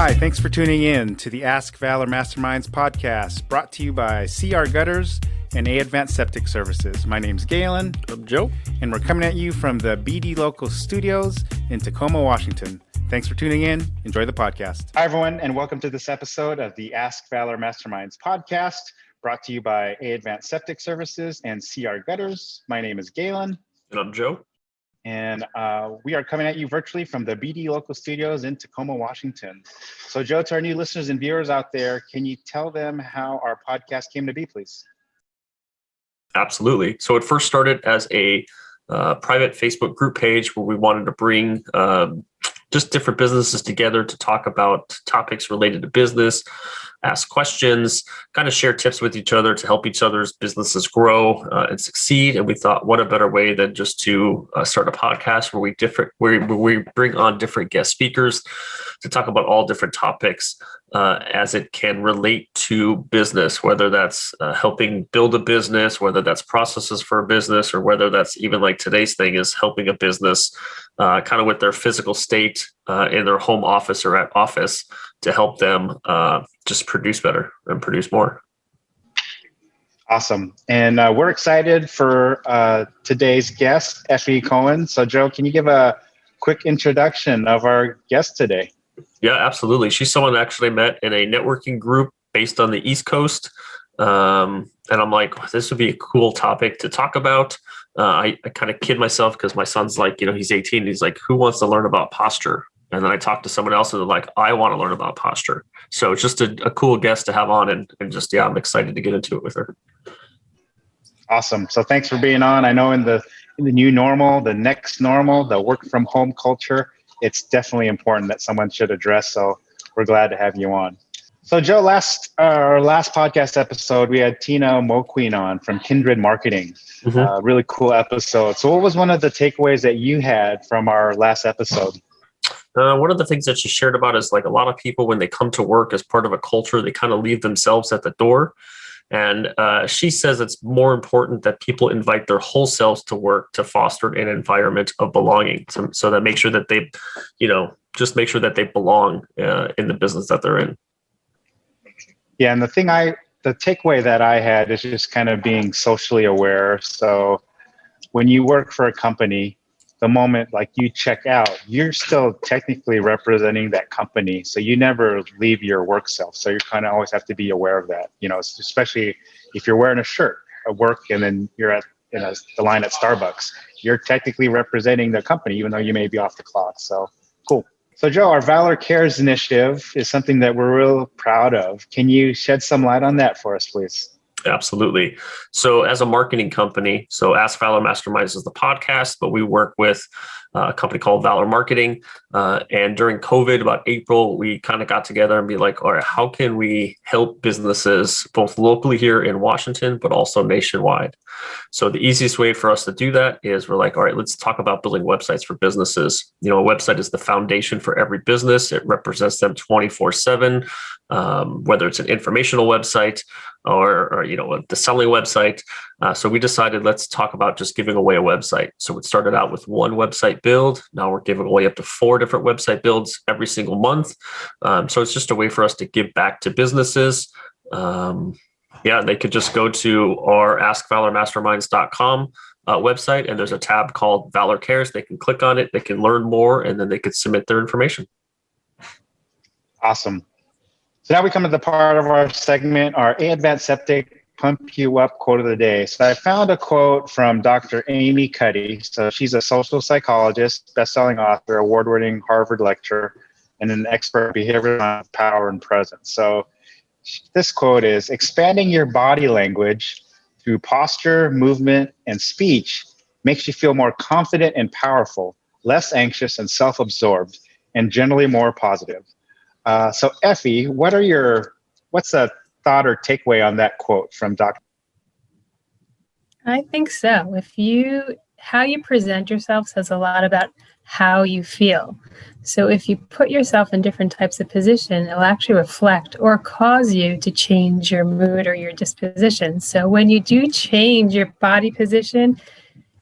Hi, thanks for tuning in to the Ask Valor Masterminds podcast, brought to you by CR Gutters and A Advanced Septic Services. My name's Galan. I'm Joe. And we're coming at you from the BD Local Studios in Tacoma, Washington. Thanks for tuning in. Enjoy the podcast. Hi, everyone, and welcome to this episode of the Ask Valor Masterminds podcast, brought to you by A Advanced Septic Services and CR Gutters. My name is Galan. And I'm Joe. And we are coming at you virtually from the BD Local Studios in Tacoma, Washington. So, Joe, to our new listeners and viewers out there, can you tell them how our podcast came to be, please? Absolutely. So it first started as a private Facebook group page where we wanted to bring just different businesses together to talk about topics related to business, ask questions, kind of share tips with each other to help each other's businesses grow and succeed. And we thought, what a better way than just to start a podcast where we bring on different guest speakers to talk about all different topics as it can relate to business, whether that's helping build a business, whether that's processes for a business, or whether that's even like today's thing is helping a business kind of with their physical state in their home office or at office to help them just produce better and produce more. Awesome. And we're excited for today's guest, Effie Cohen. So, Joe, can you give a quick introduction of our guest today? Yeah, absolutely. She's someone I actually met in a networking group based on the East Coast. And I'm like, this would be a cool topic to talk about. I kind of kid myself because my son's like, he's 18. He's like, who wants to learn about posture? And then I talked to someone else and they're like, I want to learn about posture. So it's just a cool guest to have on and just, I'm excited to get into it with her. Awesome. So thanks for being on. I know in the new normal, the next normal, the work from home culture, it's definitely important that someone should address. So we're glad to have you on. So Joe, our last podcast episode, we had Tina Moqueen on from Kindred Marketing. Mm-hmm. Really cool episode. So what was one of the takeaways that you had from our last episode? One of the things that she shared about is like a lot of people, when they come to work as part of a culture, they kind of leave themselves at the door. And she says it's more important that people invite their whole selves to work to foster an environment of belonging. So that make sure that they, just make sure that they belong in the business that they're in. Yeah, and the takeaway that I had is just kind of being socially aware. So when you work for a company, the moment like you check out, you're still technically representing that company. So you never leave your work self. So you kind of always have to be aware of that, especially if you're wearing a shirt at work and then you're at the line at Starbucks, you're technically representing the company, even though you may be off the clock. So cool. So Joe, our Valor Cares initiative is something that we're real proud of. Can you shed some light on that for us, please? Absolutely. So as a marketing company, so Ask Valor Masterminds is the podcast, but we work with a company called Valor Marketing. And during COVID, about April, we kind of got together and be like, all right, how can we help businesses both locally here in Washington, but also nationwide? So the easiest way for us to do that is we're like, all right, let's talk about building websites for businesses. A website is the foundation for every business. It represents them 24/7, whether it's an informational website or the selling website. So we decided let's talk about just giving away a website. So it started out with one website build. Now we're giving away up to 4 different website builds every single month. So it's just a way for us to give back to businesses. They could just go to our askvalormasterminds.com website, and there's a tab called Valor Cares. They can click on it, they can learn more, and then they could submit their information. Awesome. So now we come to the part of our segment, our A Advanced Septic Pump You Up quote of the day. So I found a quote from Dr. Amy Cuddy. So she's a social psychologist, best-selling author, award-winning Harvard lecturer, and an expert behavioral power and presence. So this quote is, expanding your body language through posture, movement, and speech makes you feel more confident and powerful, less anxious and self-absorbed, and generally more positive. So Effie, what's a thought or takeaway on that quote from Dr. I think so. How you present yourself says a lot about how you feel. So if you put yourself in different types of position, it'll actually reflect or cause you to change your mood or your disposition. So when you do change your body position,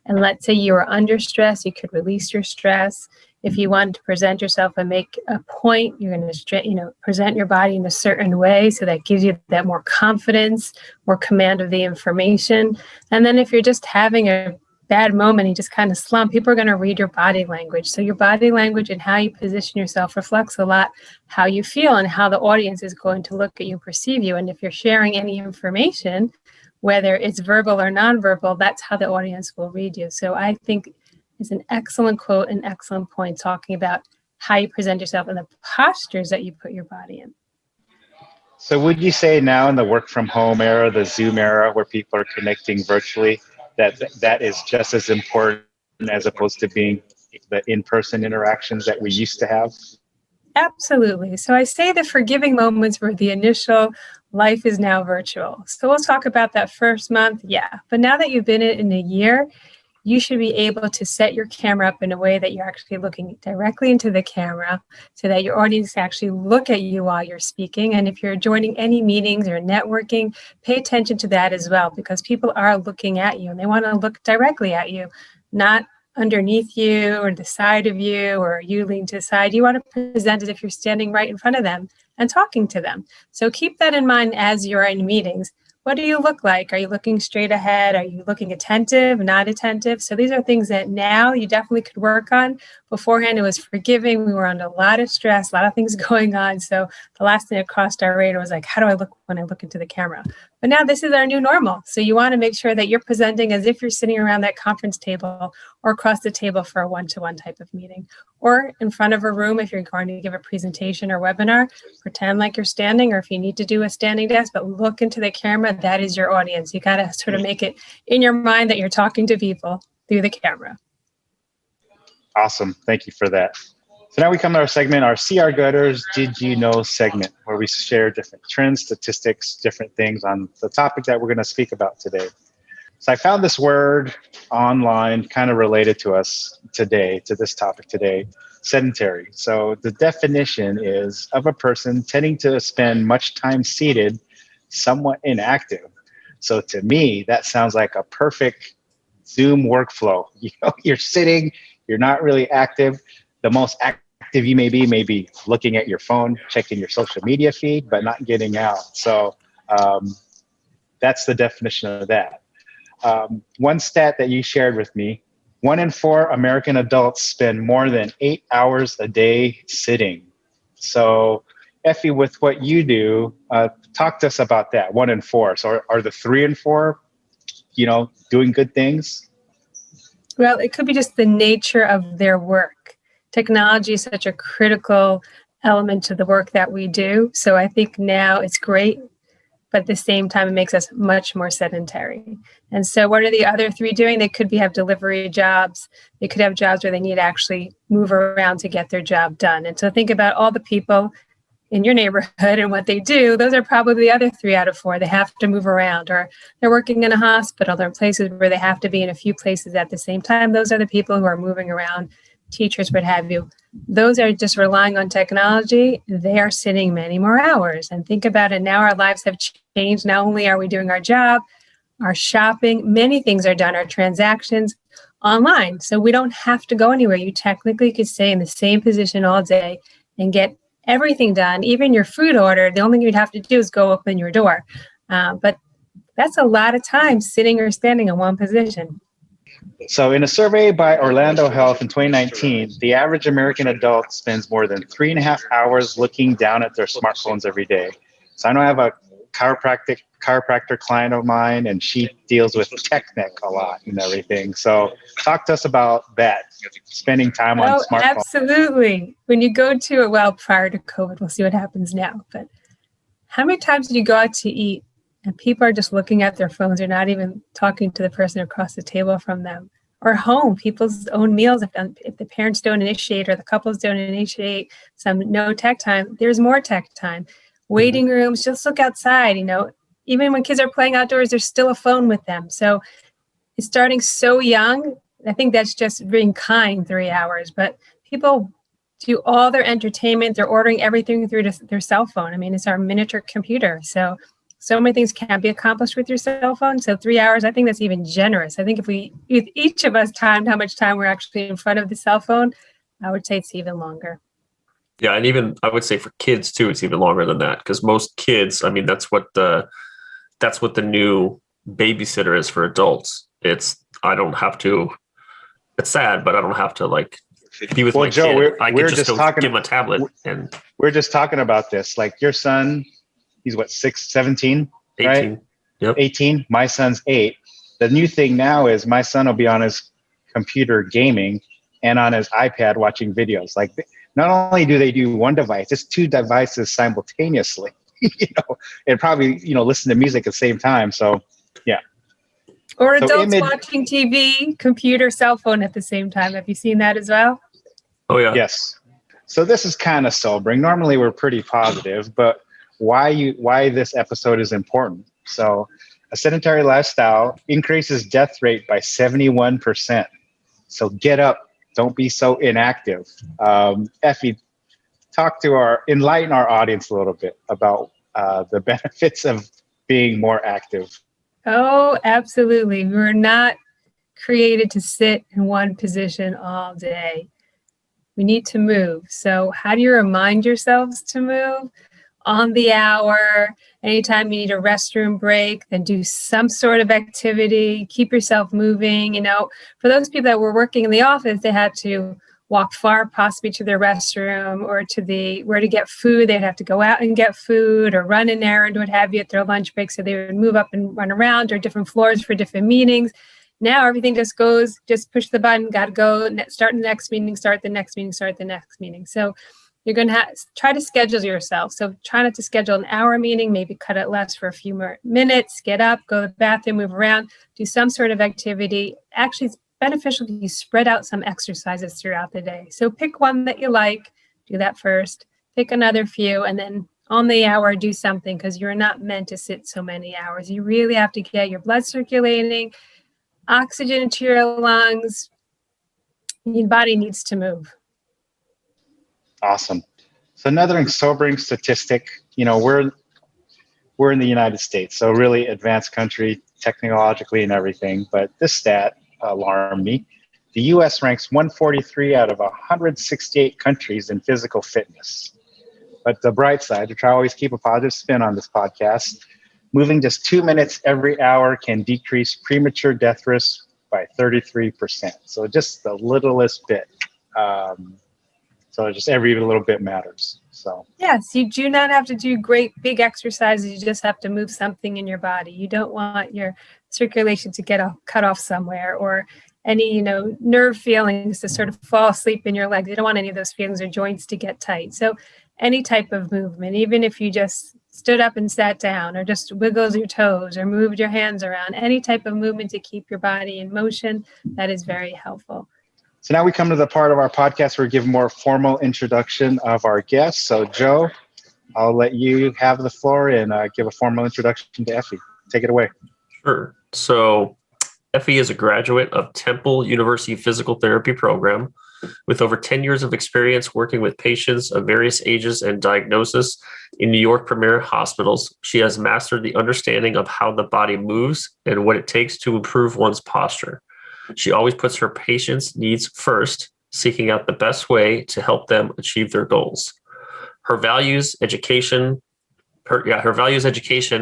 and let's say you are under stress, you could release your stress. If you want to present yourself and make a point, you're going to, present your body in a certain way. So that gives you that more confidence, more command of the information. And then if you're just having a bad moment, you just kind of slump, people are going to read your body language. So your body language and how you position yourself reflects a lot how you feel and how the audience is going to look at you, perceive you. And if you're sharing any information, whether it's verbal or nonverbal, that's how the audience will read you. So I think it's an excellent quote, an excellent point talking about how you present yourself and the postures that you put your body in. So would you say now in the work from home era, the Zoom era, where people are connecting virtually, that is just as important as opposed to being the in-person interactions that we used to have? Absolutely. So I say the forgiving moments were the initial life is now virtual. So we'll talk about that first month. Yeah. But now that you've been in a year, you should be able to set your camera up in a way that you're actually looking directly into the camera so that your audience actually look at you while you're speaking. And if you're joining any meetings or networking, pay attention to that as well, because people are looking at you and they want to look directly at you, not underneath you or the side of you or you lean to the side. You want to present as if you're standing right in front of them and talking to them. So keep that in mind as you're in meetings. What do you look like? Are you looking straight ahead? Are you looking attentive, not attentive? So these are things that now you definitely could work on. Beforehand, it was forgiving. We were under a lot of stress, a lot of things going on. So the last thing that crossed our radar was like, how do I look when I look into the camera? But now this is our new normal. So you want to make sure that you're presenting as if you're sitting around that conference table or across the table for a one-to-one type of meeting, or in front of a room if you're going to give a presentation or webinar. Pretend like you're standing, or if you need to do a standing desk, but look into the camera. That is your audience. You got to sort of make it in your mind that you're talking to people through the camera. Awesome. Thank you for that. So now we come to our segment, our CR Gutters Did You Know segment, where we share different trends, statistics, different things on the topic that we're going to speak about today. So I found this word online kind of related to us today, to this topic today, sedentary. So the definition is of a person tending to spend much time seated, somewhat inactive. So to me, that sounds like a perfect Zoom workflow. You're sitting, you're not really active. The most active you may be looking at your phone, checking your social media feed, but not getting out. So that's the definition of that. One stat that you shared with me, 1 in 4 American adults spend more than 8 hours a day sitting. So Effie, with what you do, talk to us about that, 1 in 4. So are the 3 and 4, doing good things? Well, it could be just the nature of their work. Technology is such a critical element to the work that we do. So I think now it's great, but at the same time, it makes us much more sedentary. And so what are the other 3 doing? They could have delivery jobs. They could have jobs where they need to actually move around to get their job done. And so think about all the people in your neighborhood and what they do. Those are probably the other 3 out of 4. They have to move around, or they're working in a hospital. They're in places where they have to be in a few places at the same time. Those are the people who are moving around, teachers, what have you. Those are just relying on technology. They are sitting many more hours. And think about it. Now our lives have changed. Not only are we doing our job, our shopping, many things are done, our transactions online. So we don't have to go anywhere. You technically could stay in the same position all day and get everything done, even your food order. The only thing you'd have to do is go open your door. But that's a lot of time sitting or standing in one position. So in a survey by Orlando Health in 2019, the average American adult spends more than 3.5 hours looking down at their smartphones every day. So I know I have a chiropractor client of mine, and she deals with tech neck a lot and everything. So talk to us about that, spending time on smartphones. Absolutely. When you go to, prior to COVID, we'll see what happens now. But how many times do you go out to eat and people are just looking at their phones? They're not even talking to the person across the table from them. Or home, people's own meals, if the parents don't initiate or the couples don't initiate some no tech time, there's more tech time. Waiting rooms, just look outside, even when kids are playing outdoors, there's still a phone with them. So it's starting so young. I think that's just being kind, 3 hours. But people do all their entertainment. They're ordering everything through their cell phone. I mean, it's our miniature computer. So many things can't be accomplished with your cell phone. So 3 hours, I think that's even generous. I think if each of us timed how much time we're actually in front of the cell phone, I would say it's even longer. Yeah, and even I would say for kids too, it's even longer than that, because most kids, I mean, that's what the new babysitter is for adults. I don't have to. It's sad, but I don't have to like be with my Joe, kid. I could we're just go talking, give him a tablet and we're just talking about this. Like your son, he's what, 17, 18. right? Yep. 18. My son's 8. The new thing now is my son will be on his computer gaming and on his iPad watching videos. Like, not only do they do one device, it's 2 devices simultaneously, and probably, listen to music at the same time. So, yeah. Or adults watching TV, computer, cell phone at the same time. Have you seen that as well? Oh, yeah. Yes. So this is kind of sobering. Normally we're pretty positive, but why this episode is important. So a sedentary lifestyle increases death rate by 71%. So get up. Don't be so inactive. Effie, enlighten our audience a little bit about the benefits of being more active. Oh, absolutely. We're not created to sit in one position all day. We need to move. So how do you remind yourselves to move? On the hour, anytime you need a restroom break, then do some sort of activity, keep yourself moving. For those people that were working in the office, they had to walk far, possibly to their restroom or to where to get food. They'd have to go out and get food or run an errand, what have you, at their lunch break. So they would move up and run around, or different floors for different meetings. Now everything just push the button, got to go, start the next meeting, start the next meeting, start the next meeting. So you're going to try to schedule yourself. So try not to schedule an hour meeting, maybe cut it less for a few more minutes, get up, go to the bathroom, move around, do some sort of activity. Actually, it's beneficial if you spread out some exercises throughout the day. So pick one that you like, do that first, pick another few, and then on the hour, do something, because you're not meant to sit so many hours. You really have to get your blood circulating, oxygen into your lungs. Your body needs to move. Awesome. So another sobering statistic, we're in the United States, so really advanced country technologically and everything. But this stat alarmed me. The U.S. ranks 143 out of 168 countries in physical fitness. But the bright side, to try to always keep a positive spin on this podcast, moving just 2 minutes every hour can decrease premature death risk by 33%. So just the littlest bit. So just every little bit matters. So yes, you do not have to do great big exercises. You just have to move something in your body. You don't want your circulation to get cut off somewhere, or any nerve feelings to sort of fall asleep in your legs. You don't want any of those feelings or joints to get tight. So any type of movement, even if you just stood up and sat down, or just wiggled your toes or moved your hands around, any type of movement to keep your body in motion, that is very helpful. So now we come to the part of our podcast where we give a more formal introduction of our guests. So Joe, I'll let you have the floor and give a formal introduction to Effie. Take it away. Sure. So Effie is a graduate of Temple University Physical Therapy program with over 10 years of experience working with patients of various ages and diagnosis in New York premier hospitals. She has mastered the understanding of how the body moves and what it takes to improve one's posture. She always puts her patients' needs first, seeking out the best way to help them achieve their goals. Her values education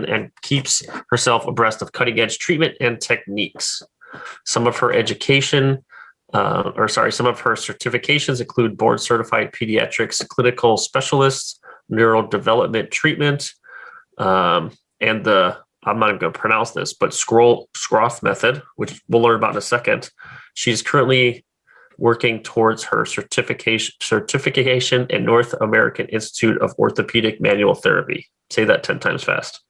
and keeps herself abreast of cutting-edge treatment and techniques. Some of her certifications include board-certified pediatrics clinical specialists, neurodevelopment treatment, and I'm not even going to pronounce this, but Scroth method, which we'll learn about in a second. She's currently working towards her certification in North American Institute of Orthopedic Manual Therapy. Say that 10 times fast.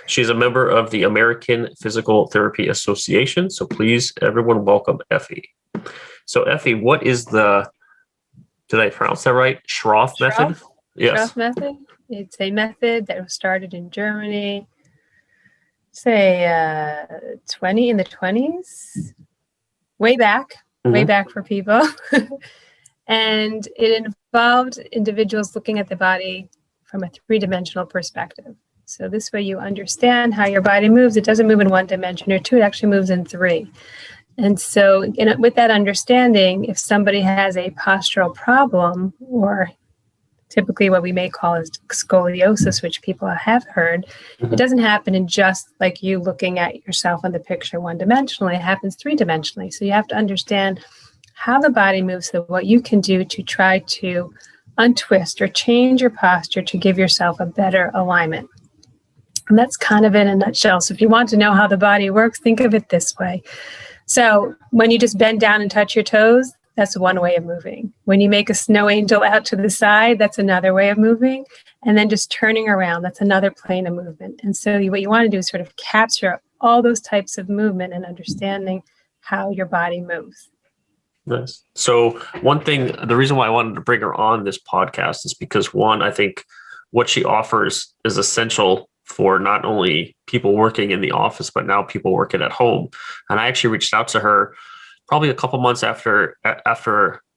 She's a member of the American Physical Therapy Association. So please, everyone, welcome Effie. So Effie, what is did I pronounce that right? Scroth method? Yes. Scroth method. It's a method that was started in Germany, say in the 20s, way back for people. And it involved individuals looking at the body from a 3-dimensional perspective. So this way you understand how your body moves. It doesn't move in 1 dimension or 2, it actually moves in 3. And so with that understanding, if somebody has a postural problem, or typically what we may call is scoliosis, which people have heard, it doesn't happen in just like you looking at yourself in the picture one-dimensionally. It happens three-dimensionally. So you have to understand how the body moves, so what you can do to try to untwist or change your posture to give yourself a better alignment. And that's kind of in a nutshell. So if you want to know how the body works, think of it this way. So when you just bend down and touch your toes, that's one way of moving. When you make a snow angel out to the side, that's another way of moving. And then just turning around, that's another plane of movement. And so what you want to do is sort of capture all those types of movement and understanding how your body moves. Nice. So one thing, the reason why I wanted to bring her on this podcast is because, one, I think what she offers is essential for not only people working in the office, but now people working at home. And I actually reached out to her probably a couple months after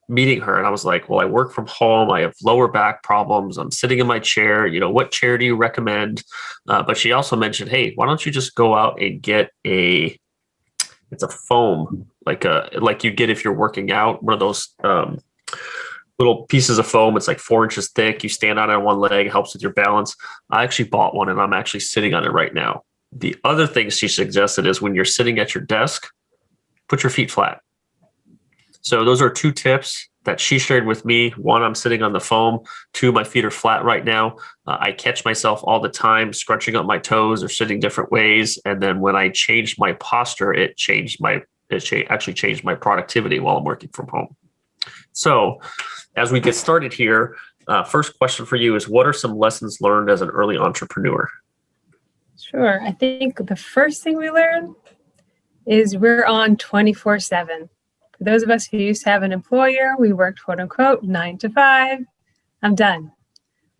meeting her. And I was like, well, I work from home. I have lower back problems. I'm sitting in my chair. You know, what chair do you recommend? But she also mentioned, hey, why don't you just go out and get it's a foam, like you get if you're working out, one of those little pieces of foam. It's like 4 inches thick. You stand on it on one leg, helps with your balance. I actually bought one and I'm actually sitting on it right now. The other thing she suggested is when you're sitting at your desk, put your feet flat. So those are 2 tips that she shared with me. 1, I'm sitting on the foam. 2, my feet are flat right now. I catch myself all the time scrunching up my toes or sitting different ways. And then when I changed my posture, it actually changed my productivity while I'm working from home. So as we get started here, first question for you is, what are some lessons learned as an early entrepreneur? Sure. I think the first thing we learn is we're on 24/7. For those of us who used to have an employer, we worked, quote unquote, 9 to 5. I'm done.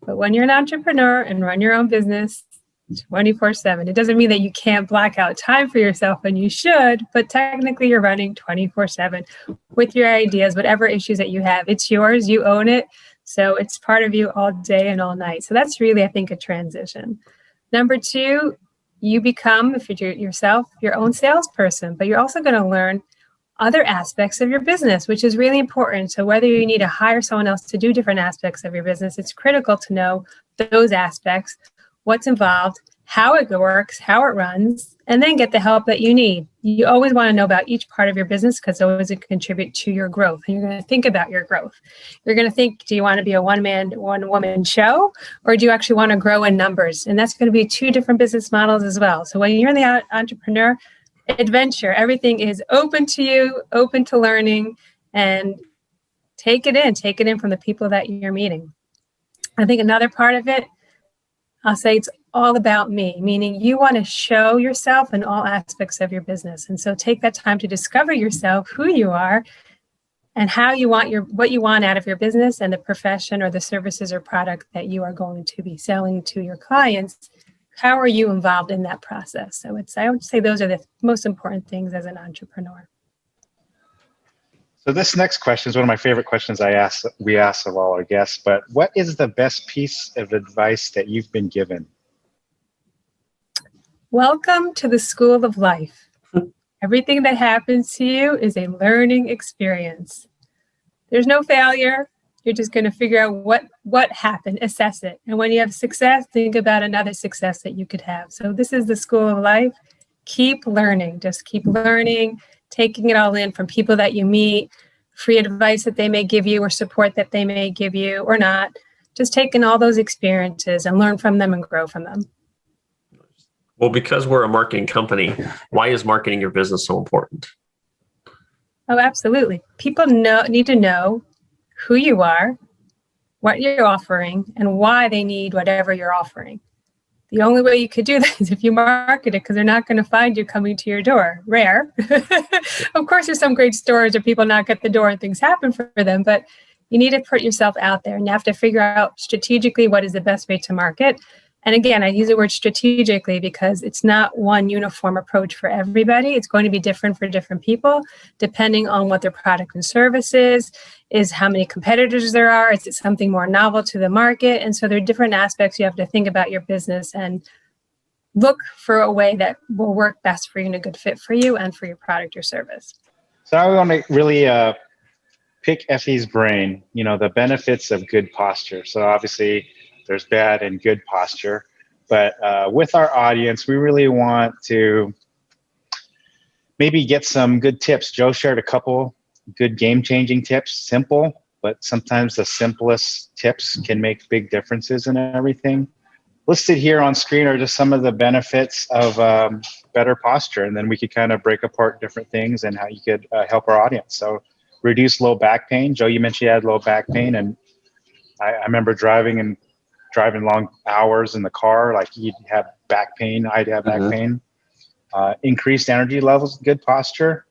But when you're an entrepreneur and run your own business 24/7, it doesn't mean that you can't block out time for yourself, and you should, but technically you're running 24/7 with your ideas, whatever issues that you have. It's yours, you own it. So it's part of you all day and all night. So that's really, I think, a transition. Number 2, you become, if you're yourself, your own salesperson, but you're also going to learn other aspects of your business, which is really important. So whether you need to hire someone else to do different aspects of your business, it's critical to know those aspects, what's involved, how it works, how it runs, and then get the help that you need. You always want to know about each part of your business because it always contribute to your growth. And you're going to think about your growth. You're going to think, do you want to be a one-man, one-woman show, or do you actually want to grow in numbers? And that's going to be 2 different business models as well. So when you're in the entrepreneur adventure, everything is open to you, open to learning, and take it in from the people that you're meeting. I think another part of it, I'll say it's all about me, meaning you want to show yourself in all aspects of your business. And so take that time to discover yourself, who you are, and how you want what you want out of your business and the profession or the services or product that you are going to be selling to your clients. How are you involved in that process? So I would say those are the most important things as an entrepreneur. So this next question is one of my favorite questions we ask of all our guests, but what is the best piece of advice that you've been given? Welcome to the school of life. Everything that happens to you is a learning experience. There's no failure. You're just going to figure out what happened, assess it. And when you have success, think about another success that you could have. So this is the school of life. Keep learning. Just keep learning, taking it all in from people that you meet, free advice that they may give you or support that they may give you or not. Just taking all those experiences and learn from them and grow from them. Well, because we're a marketing company, why is marketing your business so important? Oh, absolutely. People need to know who you are, what you're offering, and why they need whatever you're offering. The only way you could do that is if you market it, because they're not going to find you coming to your door. Rare. Of course, there's some great stores where people knock at the door and things happen for them, but you need to put yourself out there and you have to figure out strategically what is the best way to market. And again, I use the word strategically because it's not one uniform approach for everybody. It's going to be different for different people, depending on what their product and service is how many competitors there are. Is it something more novel to the market? And so there are different aspects you have to think about your business and look for a way that will work best for you and a good fit for you and for your product or service. So I want to really pick Effie's brain, the benefits of good posture. So obviously there's bad and good posture, but with our audience, we really want to maybe get some good tips. Joe shared a couple good game-changing tips, simple, but sometimes the simplest tips can make big differences in everything. Listed here on screen are just some of the benefits of better posture, and then we could kind of break apart different things and how you could help our audience. So reduce low back pain. Joe, you mentioned you had low back pain, and I remember driving long hours in the car, like you'd have back pain, I'd have back pain. Increased energy levels, good posture.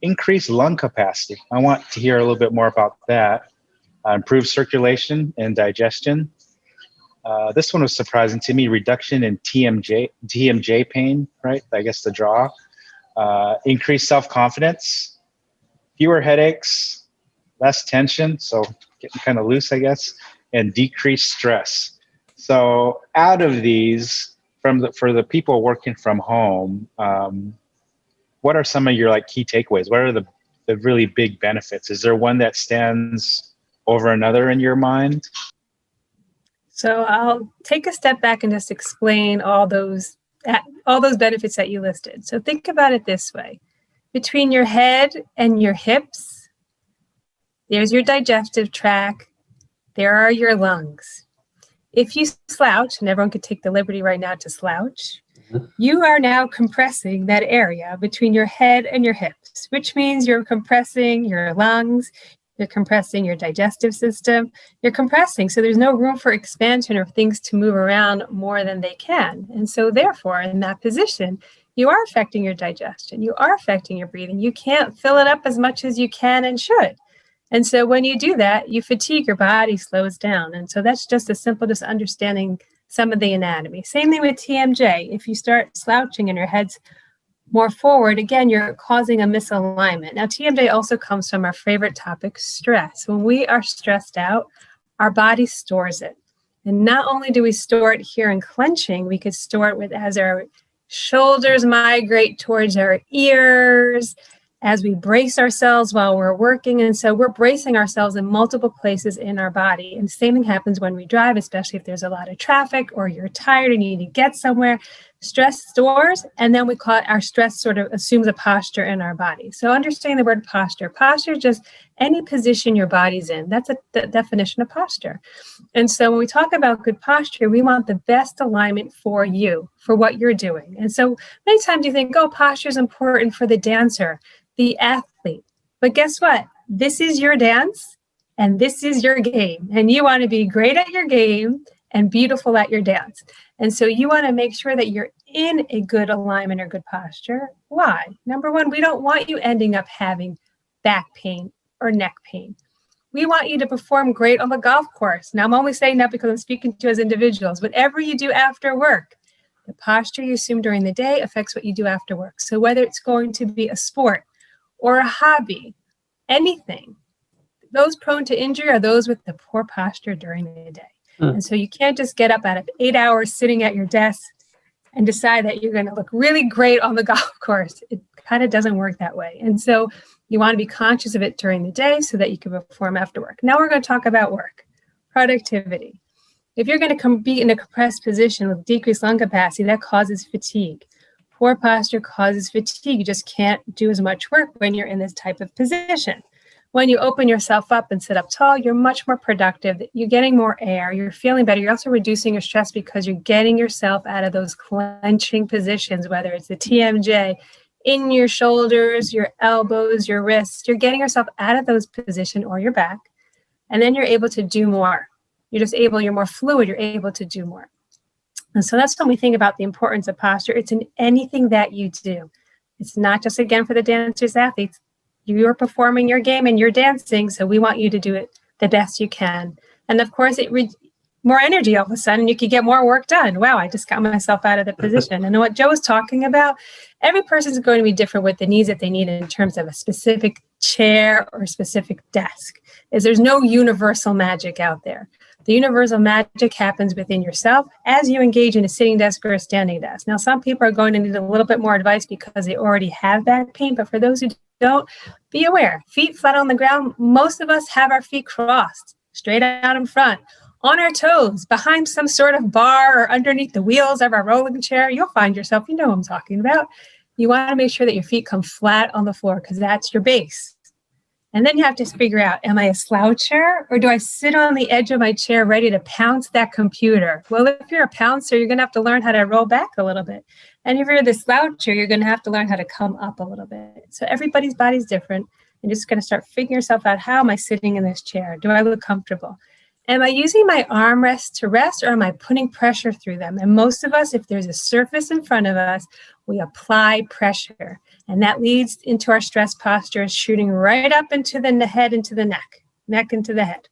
Increased lung capacity. I want to hear a little bit more about that. Improved circulation and digestion. This one was surprising to me. Reduction in TMJ pain, right? I guess the jaw. Increased self-confidence. Fewer headaches. Less tension. So getting kind of loose, I guess. And decreased stress. So out of these, for the people working from home, what are some of your key takeaways? What are the really big benefits? Is there one that stands over another in your mind? So I'll take a step back and just explain all those benefits that you listed. So think about it this way. Between your head and your hips, there's your digestive tract. There are your lungs. If you slouch, and everyone could take the liberty right now to slouch, you are now compressing that area between your head and your hips, which means you're compressing your lungs, you're compressing your digestive system, you're compressing. So there's no room for expansion or things to move around more than they can. And so therefore, in that position, you are affecting your digestion. You are affecting your breathing. You can't fill it up as much as you can and should. And so when you do that, you fatigue, your body slows down. And so that's just a simple, just understanding some of the anatomy. Same thing with TMJ. If you start slouching and your head's more forward, again, you're causing a misalignment. Now, TMJ also comes from our favorite topic, stress. When we are stressed out, our body stores it. And not only do we store it here in clenching, we could store it as our shoulders migrate towards our ears, as we brace ourselves while we're working. And so we're bracing ourselves in multiple places in our body. And the same thing happens when we drive, especially if there's a lot of traffic or you're tired and you need to get somewhere. Stress stores, and then we call it, our stress sort of assumes a posture in our body. So understanding the word posture. Posture is just any position your body's in. That's the definition of posture. And so when we talk about good posture, we want the best alignment for you, for what you're doing. And so many times you think, posture is important for the dancer, the athlete. But guess what? This is your dance and this is your game. And you want to be great at your game and beautiful at your dance. And so you want to make sure that you're in a good alignment or good posture. Why? Number one, we don't want you ending up having back pain or neck pain. We want you to perform great on the golf course. Now, I'm only saying that because I'm speaking to you as individuals. Whatever you do after work, the posture you assume during the day affects what you do after work. So whether it's going to be a sport or a hobby, anything, those prone to injury are those with the poor posture during the day. And so you can't just get up out of 8 hours sitting at your desk and decide that you're going to look really great on the golf course. It kind of doesn't work that way. And so you want to be conscious of it during the day so that you can perform after work. Now we're going to talk about work, productivity. If you're going to be in a compressed position with decreased lung capacity, that causes fatigue. Poor posture causes fatigue. You just can't do as much work when you're in this type of position. When you open yourself up and sit up tall, you're much more productive. You're getting more air. You're feeling better. You're also reducing your stress because you're getting yourself out of those clenching positions, whether it's the TMJ, in your shoulders, your elbows, your wrists. You're getting yourself out of those positions or your back, and then you're able to do more. You're more fluid. You're able to do more. And so that's when we think about the importance of posture. It's in anything that you do. It's not just, again, for the dancers, athletes. You're performing your game and you're dancing, so we want you to do it the best you can. And of course, more energy all of a sudden, you can get more work done. Wow, I just got myself out of the position. And what Joe was talking about, every person is going to be different with the needs that they need in terms of a specific chair or specific desk. There's no universal magic out there. The universal magic happens within yourself as you engage in a sitting desk or a standing desk. Now, some people are going to need a little bit more advice because they already have back pain, but for those who don't, be aware. Feet flat on the ground. Most of us have our feet crossed, straight out in front, on our toes, behind some sort of bar or underneath the wheels of our rolling chair. You'll find yourself, you know what I'm talking about. You want to make sure that your feet come flat on the floor because that's your base. And then you have to figure out, am I a sloucher or do I sit on the edge of my chair ready to pounce that computer? Well, if you're a pouncer, you're going to have to learn how to roll back a little bit. And if you're the sloucher, you're going to have to learn how to come up a little bit. So everybody's body's different. You're just going to start figuring yourself out. How am I sitting in this chair? Do I look comfortable? Am I using my armrests to rest or am I putting pressure through them? And most of us, if there's a surface in front of us, we apply pressure. And that leads into our stress posture, shooting right up into the head, into the neck into the head.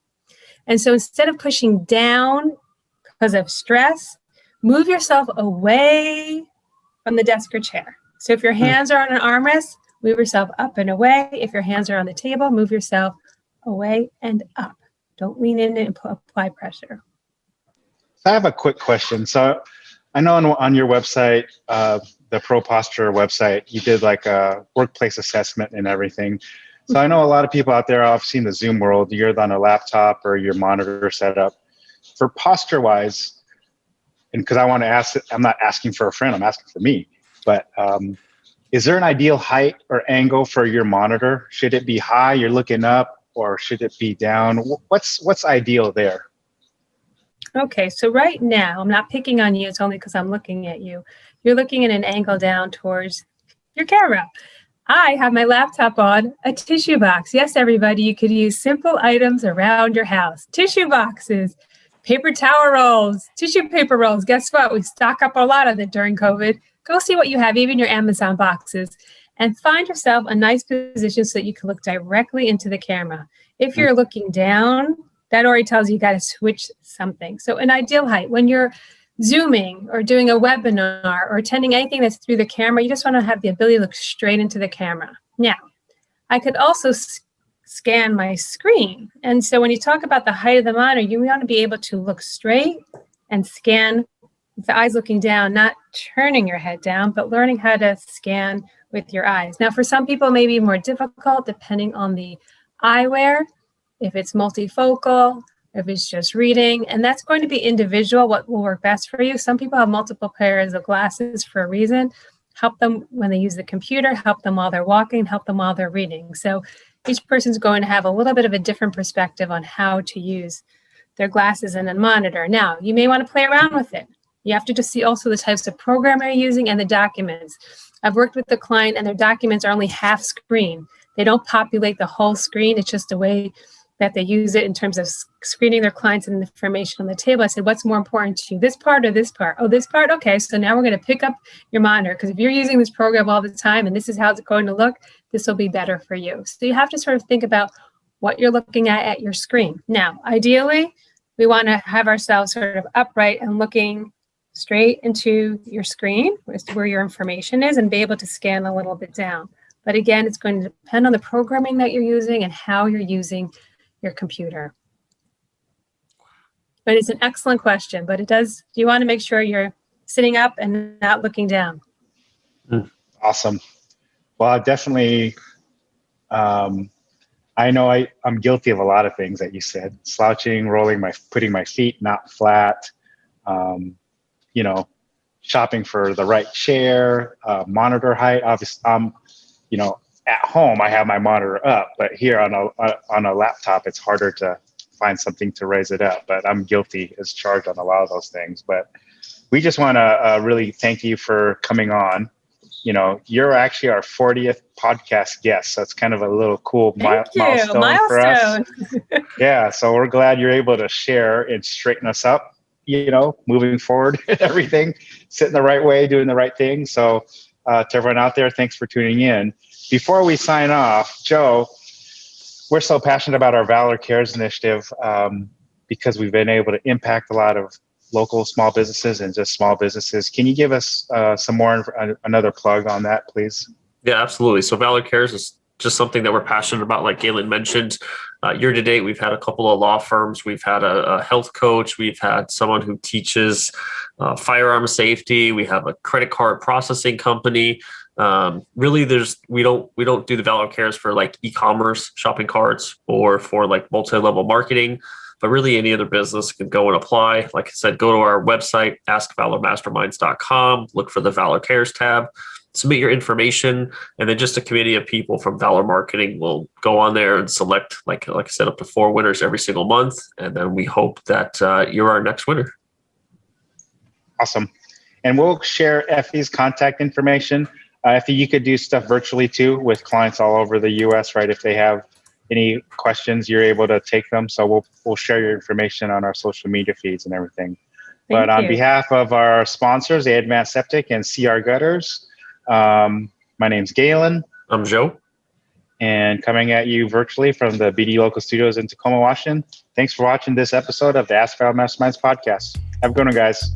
And so instead of pushing down because of stress, move yourself away from the desk or chair. So if your hands are on an armrest, move yourself up and away. If your hands are on the table, move yourself away and up. Don't lean in and apply pressure. I have a quick question. So I know on your website, the Pro Posture website, you did like a workplace assessment and everything. So I know a lot of people out there, obviously in the Zoom world, you're on a laptop or your monitor setup. For posture-wise, and because I want to ask, I'm not asking for a friend, I'm asking for me, but is there an ideal height or angle for your monitor? Should it be high, you're looking up, or should it be down? What's ideal there? Okay, so right now, I'm not picking on you, it's only because I'm looking at you. You're looking at an angle down towards your camera. I have my laptop on a tissue box. Yes, everybody, you could use simple items around your house. Tissue boxes, paper towel rolls, tissue paper rolls. Guess what? We stock up a lot of it during COVID. Go see what you have, even your Amazon boxes, and find yourself a nice position so that you can look directly into the camera. If you're looking down, that already tells you got to switch something. So an ideal height, when you're Zooming or doing a webinar or attending anything that's through the camera, you just want to have the ability to look straight into the camera. Now, I could also scan my screen. And so when you talk about the height of the monitor, you want to be able to look straight and scan with the eyes looking down, not turning your head down, but learning how to scan with your eyes. Now, for some people, it may be more difficult depending on the eyewear, if it's multifocal, if it's just reading, and that's going to be individual, what will work best for you. Some people have multiple pairs of glasses for a reason. Help them when they use the computer, help them while they're walking, help them while they're reading. So each person's going to have a little bit of a different perspective on how to use their glasses and a monitor. Now, you may want to play around with it. You have to just see also the types of program you're using and the documents. I've worked with the client and their documents are only half screen. They don't populate the whole screen. It's just a way that they use it in terms of screening their clients and information on the table. I said, what's more important to you, this part or this part? Oh, this part? Okay, so now we're going to pick up your monitor because if you're using this program all the time and this is how it's going to look, this will be better for you. So you have to sort of think about what you're looking at your screen. Now, ideally, we want to have ourselves sort of upright and looking straight into your screen, where your information is, and be able to scan a little bit down. But again, it's going to depend on the programming that you're using and how you're using your computer. But it's an excellent question, but you want to make sure you're sitting up and not looking down. Awesome. Well, I definitely, I know I'm guilty of a lot of things that you said, slouching, putting my feet not flat, shopping for the right chair, monitor height. Obviously, at home, I have my monitor up, but here on a laptop, it's harder to find something to raise it up. But I'm guilty as charged on a lot of those things. But we just want to really thank you for coming on. You're actually our 40th podcast guest, so it's kind of a little cool milestone for us. Yeah, so we're glad you're able to share and straighten us up. Moving forward and everything, sitting the right way, doing the right thing. So to everyone out there, thanks for tuning in. Before we sign off, Joe, we're so passionate about our Valor Cares initiative because we've been able to impact a lot of local small businesses and just small businesses. Can you give us another plug on that, please? Yeah, absolutely. So Valor Cares is just something that we're passionate about. Like Galan mentioned, year to date, we've had a couple of law firms. We've had a health coach. We've had someone who teaches firearm safety. We have a credit card processing company. Really, we don't do the Valor Cares for like e-commerce shopping carts or for like multi-level marketing, but really any other business can go and apply. Like I said, go to our website, askvalormasterminds.com, look for the Valor Cares tab, submit your information, and then just a committee of people from Valor Marketing will go on there and select, like I said, up to 4 winners every single month. And then we hope that you're our next winner. Awesome. And we'll share Effie's contact information. Effie, you could do stuff virtually too with clients all over the US, right? If they have any questions, you're able to take them. So we'll share your information on our social media feeds and everything. But on behalf of our sponsors, Advanced Septic and CR Gutters, my name's Galan. I'm Joe. And coming at you virtually from the BD Local Studios in Tacoma, Washington. Thanks for watching this episode of the Ask Valor Masterminds podcast. Have a good one, guys.